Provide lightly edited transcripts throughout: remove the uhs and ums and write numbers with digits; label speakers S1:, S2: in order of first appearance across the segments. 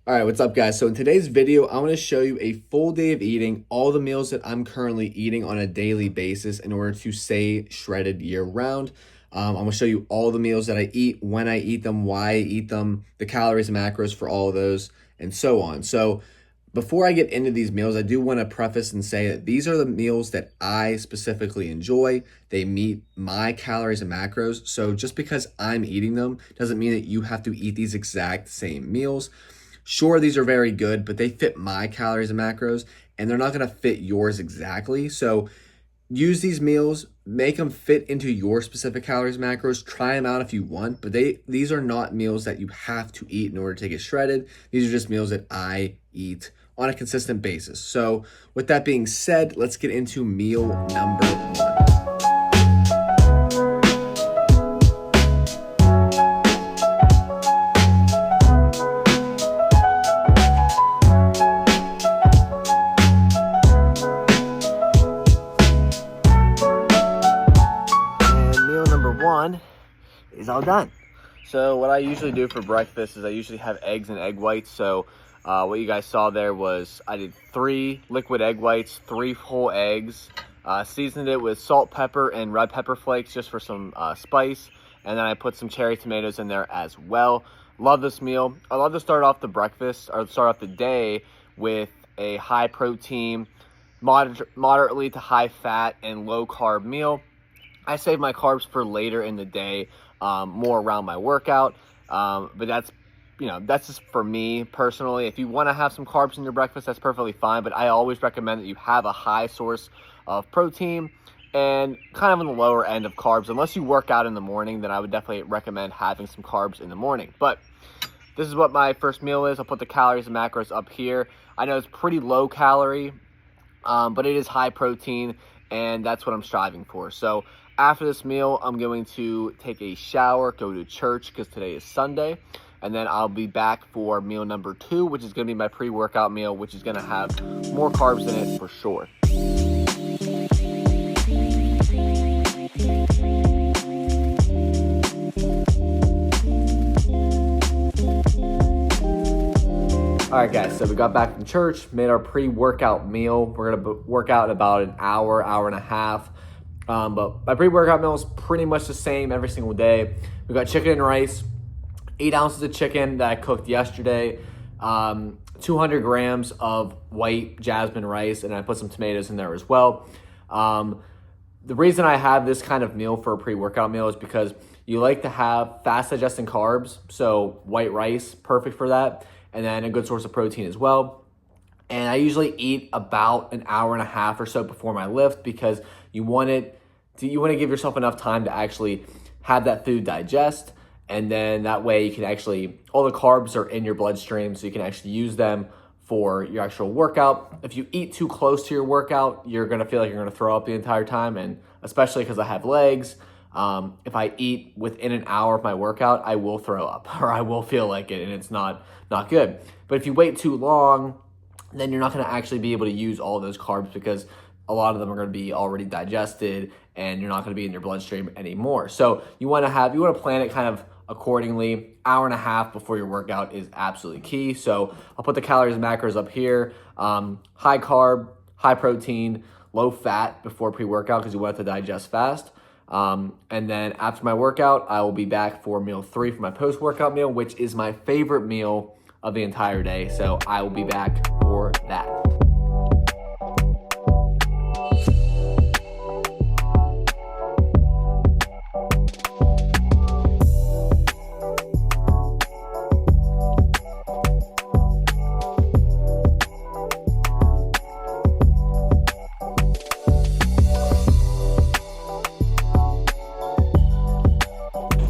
S1: All right, what's up, guys? So in today's video, I want to show you a full day of eating, all the meals that I'm currently eating on a daily basis in order to stay shredded year round. I'm going to show you all the meals that I eat, when I eat them, why I eat them, the calories and macros for all of those, and so on. So before I get into these meals, I do want to preface and say that these are the meals that I specifically enjoy. They meet my calories and macros. So just because I'm eating them doesn't mean that you have to eat these exact same meals. Sure, these are very good, but they fit my calories and macros, and they're not going to fit yours exactly. So use these meals, make them fit into your specific calories and macros. Try them out if you want, but these are not meals that you have to eat in order to get shredded. These are just meals that I eat on a consistent basis. So with that being said, let's get into meal number one. Meal number one is all done. So what I usually do for breakfast is I usually have eggs and egg whites. So what you guys saw there was I did 3 liquid egg whites, 3 whole eggs, seasoned it with salt, pepper, and red pepper flakes just for some spice. And then I put some cherry tomatoes in there as well. Love this meal. I love to start off the breakfast or start off the day with a high protein, moderately to high fat, and low carb meal. I save my carbs for later in the day, more around my workout. But that's just for me personally. If you want to have some carbs in your breakfast, that's perfectly fine. But I always recommend that you have a high source of protein and kind of on the lower end of carbs. Unless you work out in the morning, then I would definitely recommend having some carbs in the morning. But this is what my first meal is. I'll put the calories and macros up here. I know it's pretty low calorie, but it is high protein, and that's what I'm striving for. So after this meal, I'm going to take a shower, go to church because today is Sunday, and then I'll be back for meal number 2, which is going to be my pre-workout meal, which is going to have more carbs in it for sure. All right, guys, so we got back from church, made our pre-workout meal. We're going to work out in about an hour, hour and a half. But my pre-workout meal is pretty much the same every single day. We got chicken and rice, 8 ounces of chicken that I cooked yesterday, 200 grams of white jasmine rice, and I put some tomatoes in there as well. The reason I have this kind of meal for a pre-workout meal is because you like to have fast digesting carbs, so white rice, perfect for that, and then a good source of protein as well. And I usually eat about an hour and a half or so before my lift because you want to give yourself enough time to actually have that food digest, and then that way you can actually, all the carbs are in your bloodstream, so you can actually use them for your actual workout. If you eat too close to your workout, you're gonna feel like you're gonna throw up the entire time, and especially because I have legs, if I eat within an hour of my workout, I will throw up or I will feel like it, and it's not good. But if you wait too long, then you're not going to actually be able to use all those carbs because a lot of them are going to be already digested and you're not going to be in your bloodstream anymore. So you want to plan it kind of accordingly. Hour and a half before your workout is absolutely key. So I'll put the calories and macros up here. High carb, high protein, low fat before pre-workout because you want it to digest fast. And then after my workout, I will be back for meal 3 for my post-workout meal, which is my favorite meal of the entire day. So I will be back for that.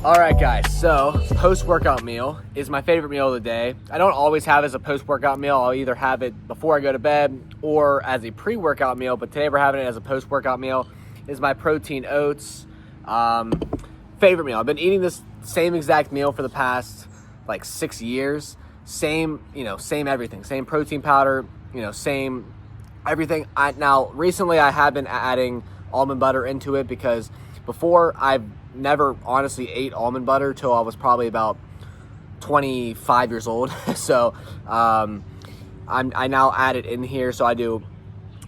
S1: All right, guys, so post-workout meal is my favorite meal of the day. I don't always have it as a post-workout meal. I'll either have it before I go to bed or as a pre-workout meal, but today we're having it as a post-workout meal. Is my protein oats. Favorite meal. I've been eating this same exact meal for the past like 6 years. Same everything. Same protein powder, same everything. Now, recently I have been adding almond butter into it because before I've never honestly ate almond butter till I was probably about 25 years old. So I now add it in here. So I do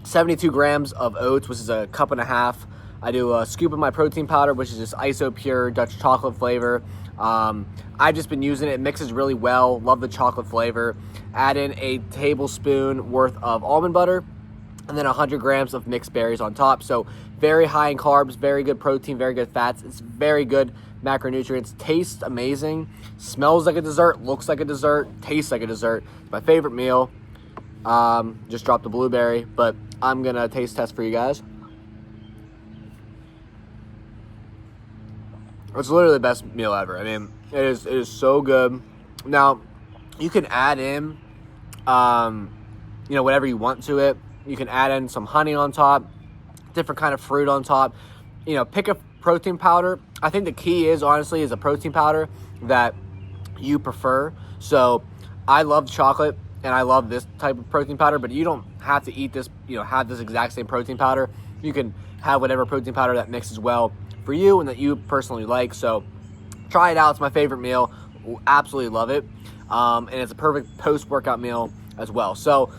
S1: 72 grams of oats, which is a cup and a half. I do a scoop of my protein powder, which is just ISO pure Dutch chocolate flavor. I've just been using it. It mixes really well. Love the chocolate flavor. Add in a tablespoon worth of almond butter, and then 100 grams of mixed berries on top. So very high in carbs, very good protein, very good fats. It's very good macronutrients. Tastes amazing. Smells like a dessert, looks like a dessert, tastes like a dessert. It's my favorite meal. Just dropped a blueberry, but I'm gonna taste test for you guys. It's literally the best meal ever. I mean, it is so good. Now, you can add in, whatever you want to it. You can add in some honey on top, different kind of fruit on top. Pick a protein powder. I think the key is, honestly, is a protein powder that you prefer. So, I love chocolate, and I love this type of protein powder, but you don't have to eat this, have this exact same protein powder. You can have whatever protein powder that mixes well for you and that you personally like. So try it out. It's my favorite meal. Absolutely love it. And it's a perfect post-workout meal as well. So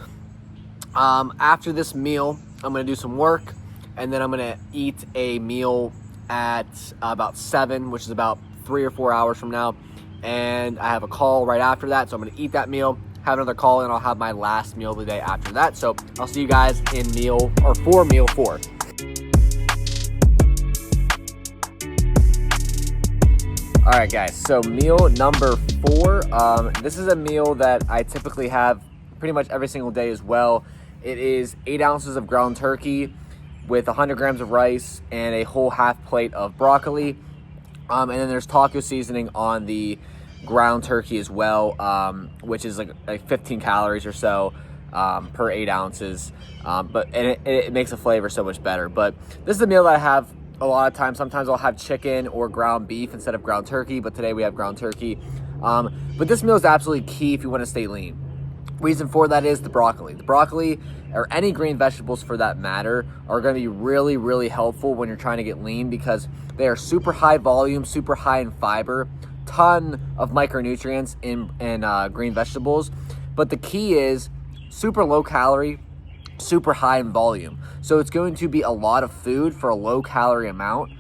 S1: after this meal, I'm going to do some work, and then I'm going to eat a meal at about 7, which is about 3 or 4 hours from now. And I have a call right after that. So I'm going to eat that meal, have another call, and I'll have my last meal of the day after that. So I'll see you guys in for meal 4. All right, guys, so meal number 4. This is a meal that I typically have pretty much every single day as well. It is 8 ounces of ground turkey with 100 grams of rice and a whole half plate of broccoli. And then there's taco seasoning on the ground turkey as well, which is like 15 calories or so per 8 ounces. But it makes the flavor so much better. But this is a meal that I have a lot of times. Sometimes I'll have chicken or ground beef instead of ground turkey, but today we have ground turkey. But this meal is absolutely key if you want to stay lean. Reason for that is the broccoli. The broccoli, or any green vegetables for that matter, are going to be really, really helpful when you're trying to get lean, because they are super high volume, super high in fiber, ton of micronutrients in green vegetables. But the key is super low calorie, super high in volume. So it's going to be a lot of food for a low calorie amount,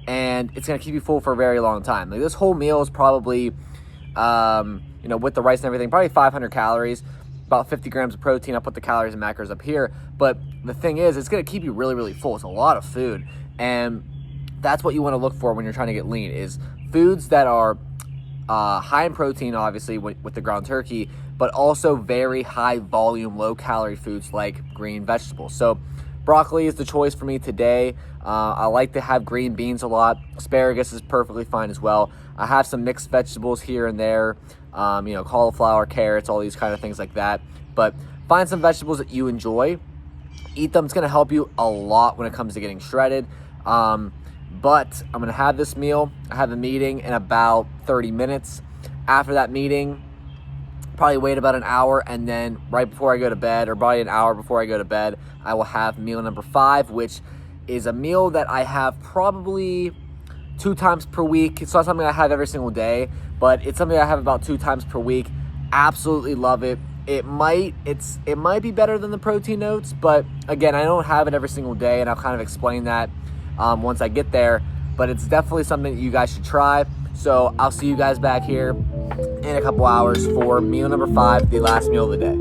S1: and it's going to keep you full for a very long time. Like, this whole meal is probably, with the rice and everything, probably 500 calories, about 50 grams of protein. I'll put the calories and macros up here. But the thing is, it's going to keep you really, really full. It's a lot of food. And that's what you want to look for when you're trying to get lean, is foods that are high in protein, obviously, with the ground turkey, but also very high volume, low calorie foods like green vegetables. So broccoli is the choice for me today. I like to have green beans a lot. Asparagus is perfectly fine as well. I have some mixed vegetables here and there, cauliflower, carrots, all these kind of things like that. But find some vegetables that you enjoy. Eat them. It's going to help you a lot when it comes to getting shredded. But I'm going to have this meal. I have a meeting in about 30 minutes. After that meeting, probably wait about an hour, and then right before I go to bed, or probably an hour before I go to bed, I will have meal number 5, which is a meal that I have probably 2 times per week. It's not something I have every single day, but it's something I have about 2 times per week. Absolutely love it. It might be better than the protein oats, but again, I don't have it every single day, and I'll kind of explain that once I get there. But it's definitely something that you guys should try. So I'll see you guys back here in a couple hours for meal number 5, the last meal of the day.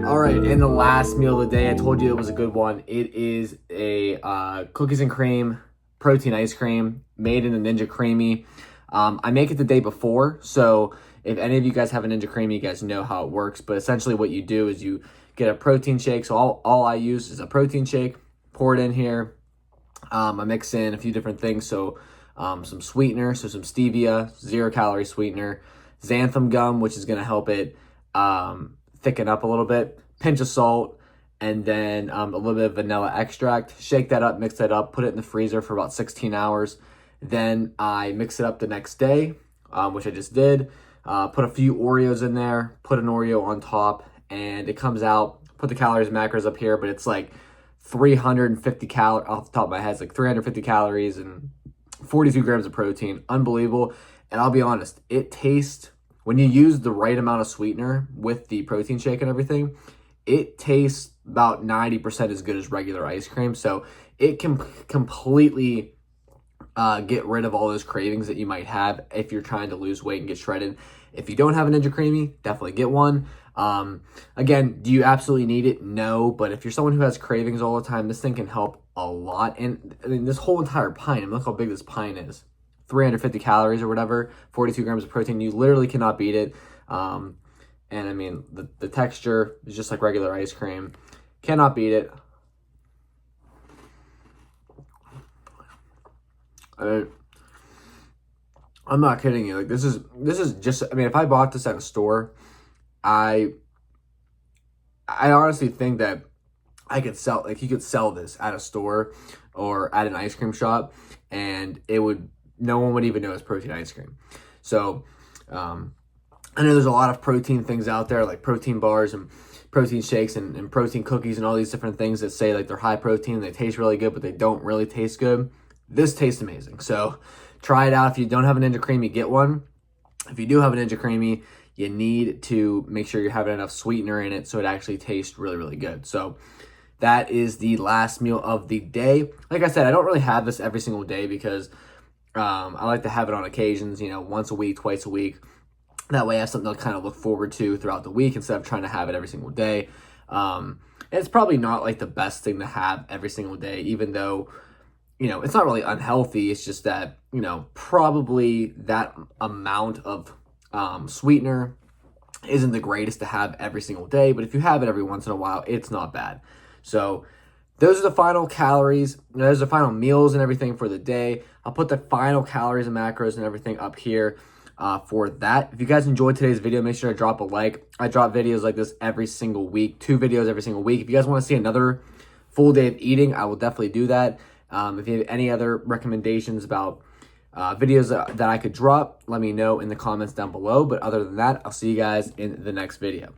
S1: All right, and the last meal of the day, I told you it was a good one. It is a cookies and cream protein ice cream made in a Ninja Creamy. I make it the day before, so if any of you guys have a Ninja Creamy, you guys know how it works. But essentially what you do is you get a protein shake. So all I use is a protein shake, pour it in here. I mix in a few different things. So some sweetener, so some stevia, 0-calorie sweetener, xanthan gum, which is going to help it thicken up a little bit, pinch of salt, and then a little bit of vanilla extract. Shake that up, mix that up, put it in the freezer for about 16 hours. Then I mix it up the next day, which I just did. Put a few Oreos in there, put an Oreo on top, and it comes out. Put the calories and macros up here, but it's like 350 calories off the top of my head. It's like 350 calories and 42 grams of protein. Unbelievable. And I'll be honest, it tastes, when you use the right amount of sweetener with the protein shake and everything, it tastes about 90% as good as regular ice cream. So it can completely get rid of all those cravings that you might have if you're trying to lose weight and get shredded. If you don't have a Ninja Creamy, definitely get one. Again, do you absolutely need it? No, but if you're someone who has cravings all the time, this thing can help a lot. And I mean, this whole entire pint, look how big this pint is. 350 calories or whatever, 42 grams of protein. You literally cannot beat it. And I mean, the texture is just like regular ice cream. Cannot beat it. I'm not kidding you. Like this is just, I mean, if I bought this at a store, I honestly think that I could sell, like you could sell this at a store or at an ice cream shop, and no one would even know it's protein ice cream. So I know there's a lot of protein things out there, like protein bars and protein shakes and protein cookies and all these different things that say like they're high protein, they taste really good, but they don't really taste good. This tastes amazing. So try it out. If you don't have a Ninja Creamy, get one. If you do have a Ninja Creamy, you need to make sure you're having enough sweetener in it so it actually tastes really, really good. So that is the last meal of the day. Like I said, I don't really have this every single day because I like to have it on occasions, once a week, twice a week. That way I have something to kind of look forward to throughout the week instead of trying to have it every single day. And it's probably not like the best thing to have every single day, even though, it's not really unhealthy. It's just that, probably that amount of sweetener isn't the greatest to have every single day. But if you have it every once in a while, it's not bad. So those are the final calories. Those are the final meals and everything for the day. I'll put the final calories and macros and everything up here for that. If you guys enjoyed today's video, make sure to drop a like. I drop videos like this every single week, 2 videos every single week. If you guys want to see another full day of eating, I will definitely do that. If you have any other recommendations about videos that I could drop, let me know in the comments down below. But other than that, I'll see you guys in the next video.